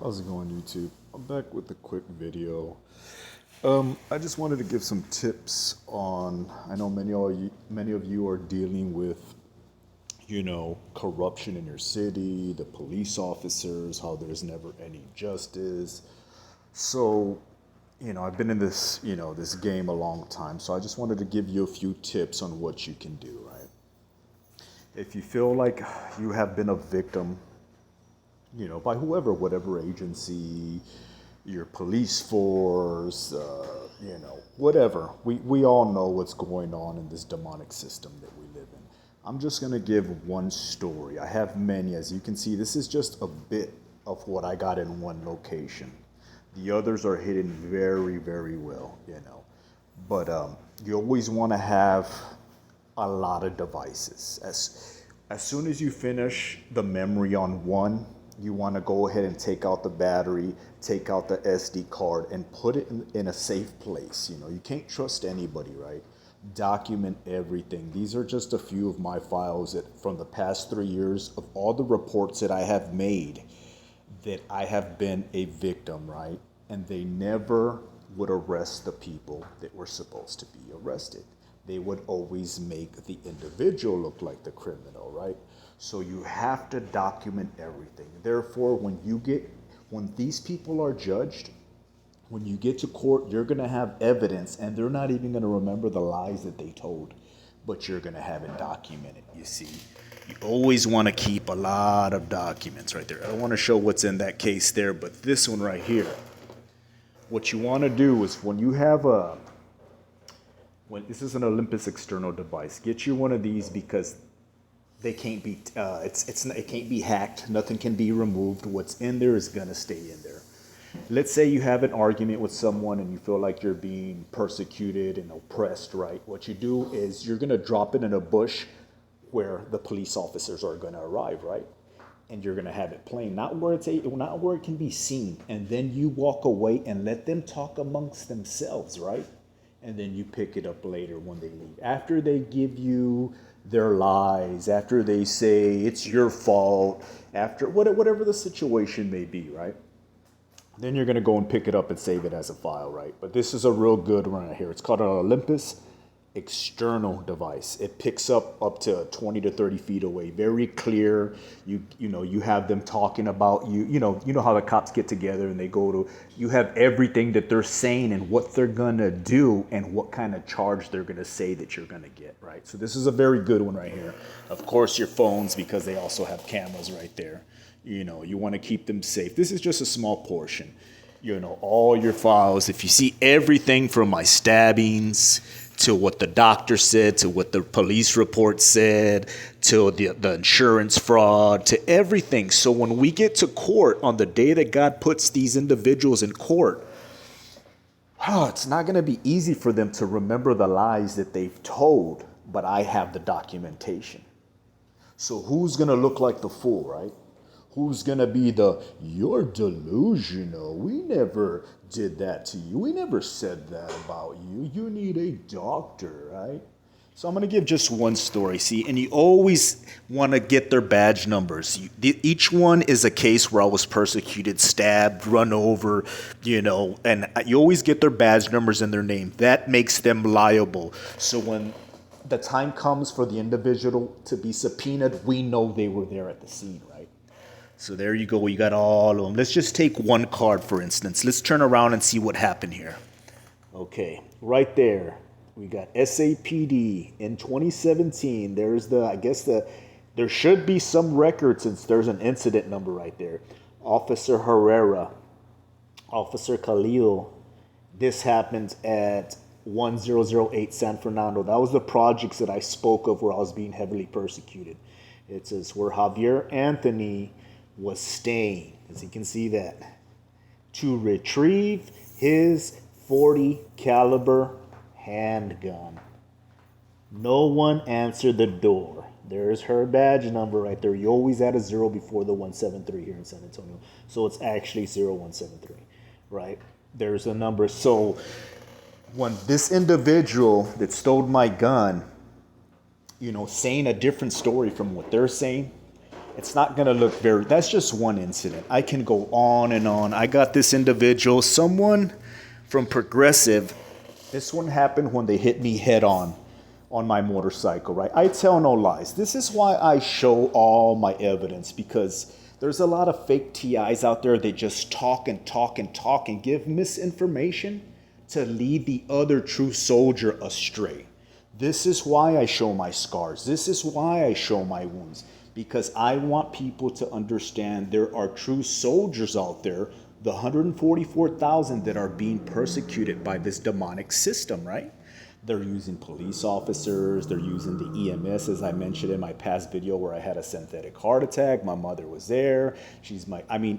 How's it going, YouTube? I'm back with a quick video. I just wanted to give some tips on. I know many of you are dealing with, corruption in your city, the police officers, how there's never any justice. So, I've been in this game a long time. So I just wanted to give you a few tips on what you can do, right? If you feel like you have been a victim by whoever, whatever agency, your police force, whatever. We all know what's going on in this demonic system that we live in. I'm just going to give one story. I have many. As you can see, this is just a bit of what I got in one location. The others are hidden very, very well. But you always want to have a lot of devices. As soon as you finish the memory on one, you want to go ahead and take out the battery, take out the SD card, and put it in a safe place. You can't trust anybody, right? Document everything. These are just a few of my files from the past 3 years of all the reports that I have made that I have been a victim, right? And they never would arrest the people that were supposed to be arrested. They would always make the individual look like the criminal, right? So you have to document everything. Therefore, when these people are judged, when you get to court, you're going to have evidence, and they're not even going to remember the lies that they told, but you're going to have it documented, you see. You always want to keep a lot of documents right there. I don't want to show what's in that case there, but this one right here, what you want to do is when this is an Olympus external device, get you one of these because they can't be it can't be hacked. Nothing can be removed. What's in there is gonna stay in there. Let's say you have an argument with someone and you feel like you're being persecuted and oppressed, right? What you do is you're gonna drop it in a bush where the police officers are gonna arrive, right? And you're gonna have it playing, not where it can be seen. And then you walk away and let them talk amongst themselves, right? And then you pick it up later when they leave. After they give you their lies, after they say it's your fault, after whatever the situation may be, right? Then you're going to go and pick it up and save it as a file, right? But this is a real good one right here. It's called an Olympus external device. It picks up to 20 to 30 feet away. Very clear. You have them talking about you. You know how the cops get together and you have everything that they're saying and what they're going to do and what kind of charge they're going to say that you're going to get, right? So this is a very good one right here. Of course, your phones, because they also have cameras right there. You want to keep them safe. This is just a small portion. All your files. If you see everything from my stabbings to what the doctor said, to what the police report said, to the insurance fraud, to everything. So when we get to court on the day that God puts these individuals in court, it's not going to be easy for them to remember the lies that they've told, but I have the documentation. So who's going to look like the fool, right? Who's going to be you're delusional. We never did that to you. We never said that about you. You need a doctor, right? So I'm going to give just one story, see, and you always want to get their badge numbers. Each one is a case where I was persecuted, stabbed, run over, and you always get their badge numbers and their name. That makes them liable. So when the time comes for the individual to be subpoenaed, we know they were there at the scene, right? So there you go. You got all of them. Let's just take one card, for instance. Let's turn around and see what happened here. Okay, right there. We got SAPD in 2017. There should be some record since there's an incident number right there. Officer Herrera, Officer Khalil. This happened at 1008 San Fernando. That was the projects that I spoke of where I was being heavily persecuted. It says where Javier Anthony was staying, as you can see that, to retrieve his 40 caliber handgun. No one answered the door. There's her badge number right there. You always add a 0 before the 173 here in San Antonio. So it's actually 0173, right? There's a number. So when this individual that stole my gun, saying a different story from what they're saying, It's not going to look very, that's just one incident. I can go on and on. I got this individual, someone from Progressive. This one happened when they hit me head on my motorcycle, right? I tell no lies. This is why I show all my evidence, because there's a lot of fake TIs out there. They just talk and talk and talk and give misinformation to lead the other true soldier astray. This is why I show my scars. This is why I show my wounds. Because I want people to understand there are true soldiers out there, the 144,000 that are being persecuted by this demonic system, right? They're using police officers, they're using the EMS, as I mentioned in my past video where I had a synthetic heart attack. My mother was there.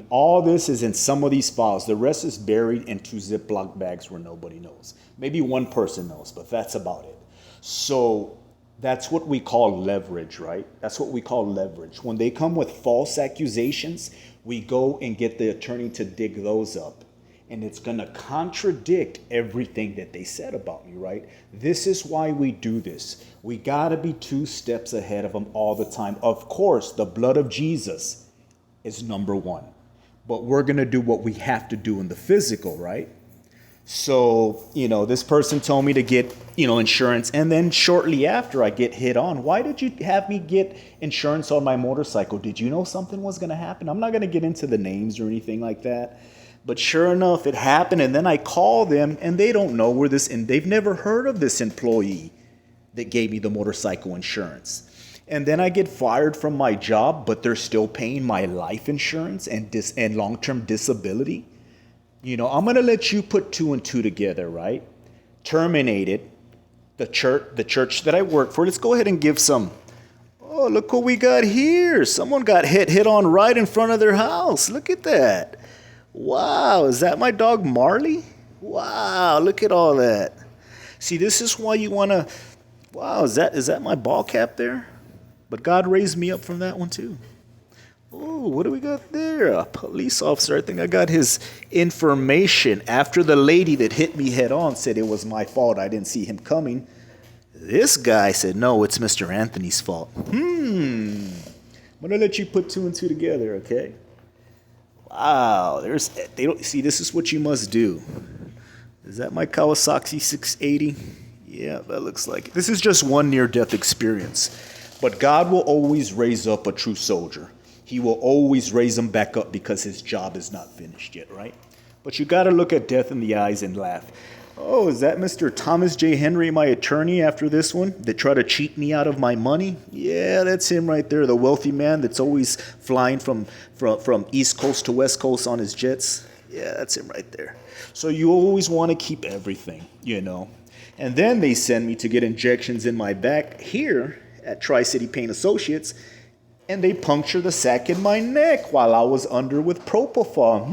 All this is in some of these files. The rest is buried in 2 Ziploc bags where nobody knows. Maybe one person knows, but that's about it. So that's what we call leverage, right? That's what we call leverage. When they come with false accusations, we go and get the attorney to dig those up. And it's going to contradict everything that they said about me, right? This is why we do this. We got to be 2 steps ahead of them all the time. Of course, the blood of Jesus is number 1. But we're going to do what we have to do in the physical, right? So, this person told me to get, insurance. And then shortly after I get hit on, why did you have me get insurance on my motorcycle? Did you know something was going to happen? I'm not going to get into the names or anything like that. But sure enough, it happened. And then I call them and they don't know where and they've never heard of this employee that gave me the motorcycle insurance. And then I get fired from my job, but they're still paying my life insurance and long-term disability. I'm going to let you put 2 and 2 together, right? Terminated the church that I work for. Let's go ahead and give some. Oh, look what we got here. Someone got hit on right in front of their house. Look at that. Wow, is that my dog Marley? Wow, look at all that. See, this is why you want to, wow, is that my ball cap there? But God raised me up from that one too. Oh, what do we got there? A police officer. I think I got his information after the lady that hit me head on said it was my fault. I didn't see him coming. This guy said, no, it's Mr. Anthony's fault. I'm going to let you put 2 and 2 together, okay? Wow, they don't see, this is what you must do. Is that my Kawasaki 680? Yeah, that looks like it. This is just one near-death experience. But God will always raise up a true soldier. He will always raise them back up because his job is not finished yet, right? But you got to look at death in the eyes and laugh. Oh, is that Mr. Thomas J. Henry, my attorney, after this one, that tried to cheat me out of my money? Yeah, that's him right there, the wealthy man that's always flying from East Coast to West Coast on his jets. Yeah, that's him right there. So you always want to keep everything, And then they send me to get injections in my back here at Tri-City Pain Associates, and they puncture the sac in my neck while I was under with propofol.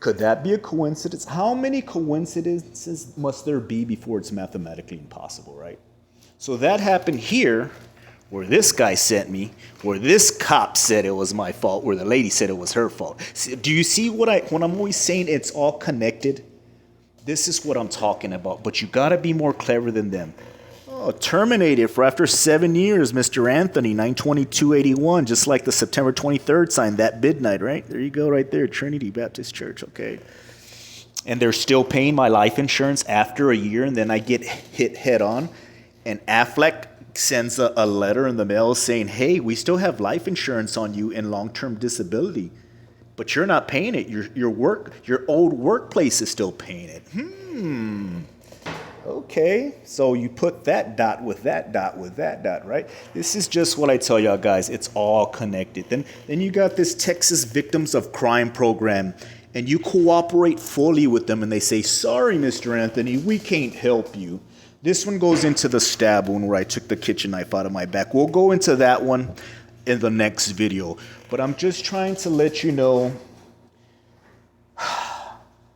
Could that be a coincidence? How many coincidences must there be before it's mathematically impossible, right? So that happened here, where this guy sent me, where this cop said it was my fault, where the lady said it was her fault. Do you see when I'm always saying it's all connected? This is what I'm talking about, but you gotta be more clever than them. Oh, terminated for after 7 years, Mr. Anthony, 9/22/81, just like the September 23rd sign, that midnight, right? There you go, right there, Trinity Baptist Church, okay. And they're still paying my life insurance after a year, and then I get hit head on, and Affleck sends a letter in the mail saying, hey, we still have life insurance on you and long-term disability, but you're not paying it. Your old workplace is still paying it. Okay, so you put that dot with that dot with that dot, right? This is just what I tell y'all guys. It's all connected. Then you got this Texas Victims of Crime program, and you cooperate fully with them, and they say, sorry, Mr. Anthony, we can't help you. This one goes into the stab wound where I took the kitchen knife out of my back. We'll go into that one in the next video. But I'm just trying to let you know,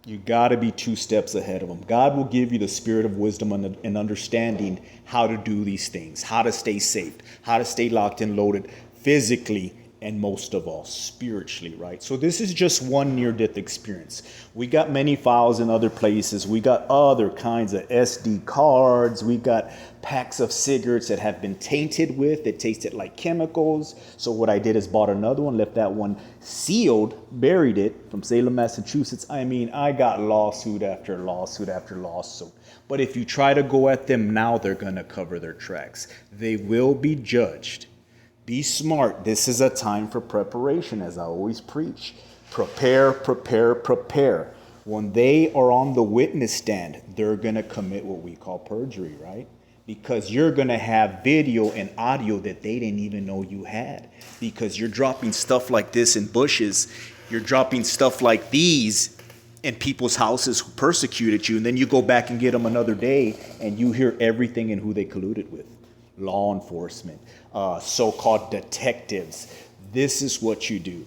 you got to be 2 steps ahead of them. God will give you the spirit of wisdom and understanding how to do these things, how to stay safe, how to stay locked and loaded physically and most of all, spiritually, right? So this is just one near-death experience. We got many files in other places. We got other kinds of SD cards. We got packs of cigarettes that have been tainted with. It tasted like chemicals. So what I did is bought another one, left that one sealed, buried it from Salem, Massachusetts. I mean, I got lawsuit after lawsuit after lawsuit. But if you try to go at them now, they're going to cover their tracks. They will be judged. Be smart. This is a time for preparation, as I always preach. Prepare, prepare, prepare. When they are on the witness stand, they're going to commit what we call perjury, right? Because you're going to have video and audio that they didn't even know you had. Because you're dropping stuff like this in bushes. You're dropping stuff like these in people's houses who persecuted you. And then you go back and get them another day and you hear everything and who they colluded with. Law enforcement, so-called detectives. This is what you do.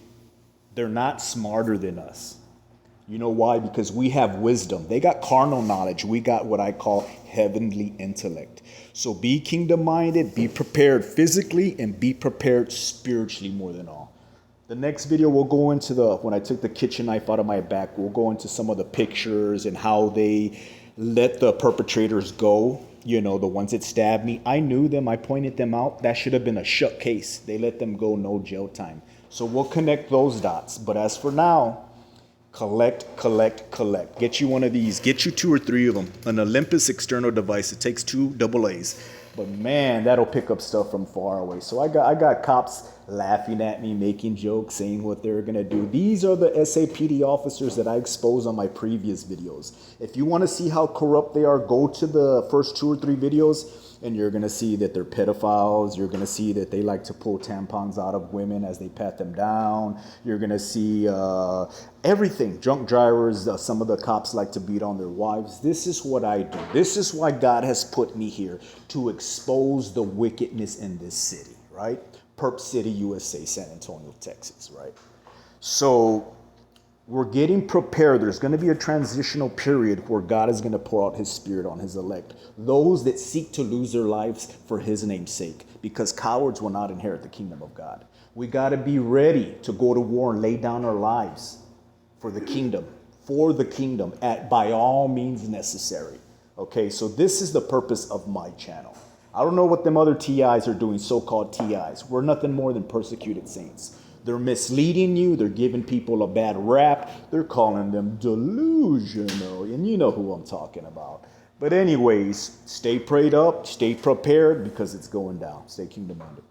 They're not smarter than us. You know why? Because we have wisdom. They got carnal knowledge. We got what I call heavenly intellect. So be kingdom-minded, be prepared physically, and be prepared spiritually more than all. The next video, we'll go into when I took the kitchen knife out of my back, we'll go into some of the pictures and how they let the perpetrators go. You know, the ones that stabbed me. I knew them. I pointed them out. That should have been a shut case. They let them go, no jail time. So we'll connect those dots. But as for now, collect, collect, collect. Get you one of these. Get you 2 or 3 of them. An Olympus external device. It takes 2 AA's. But man, that'll pick up stuff from far away. So I got cops laughing at me, making jokes, saying what they're going to do. These are the SAPD officers that I exposed on my previous videos. If you want to see how corrupt they are, go to the first 2 or 3 videos and you're going to see that they're pedophiles. You're going to see that they like to pull tampons out of women as they pat them down. You're going to see everything. Drunk drivers, some of the cops like to beat on their wives. This is what I do. This is why God has put me here, to expose the wickedness in this city, right? Perp City, USA, San Antonio, Texas, right? So we're getting prepared. There's going to be a transitional period where God is going to pour out his spirit on his elect. Those that seek to lose their lives for his name's sake, because cowards will not inherit the kingdom of God. We got to be ready to go to war and lay down our lives for the kingdom, by all means necessary. Okay, so this is the purpose of my channel. I don't know what them other TIs are doing, so-called TIs. We're nothing more than persecuted saints. They're misleading you. They're giving people a bad rap. They're calling them delusional. And you know who I'm talking about. But anyways, stay prayed up, stay prepared, because it's going down. Stay kingdom-minded.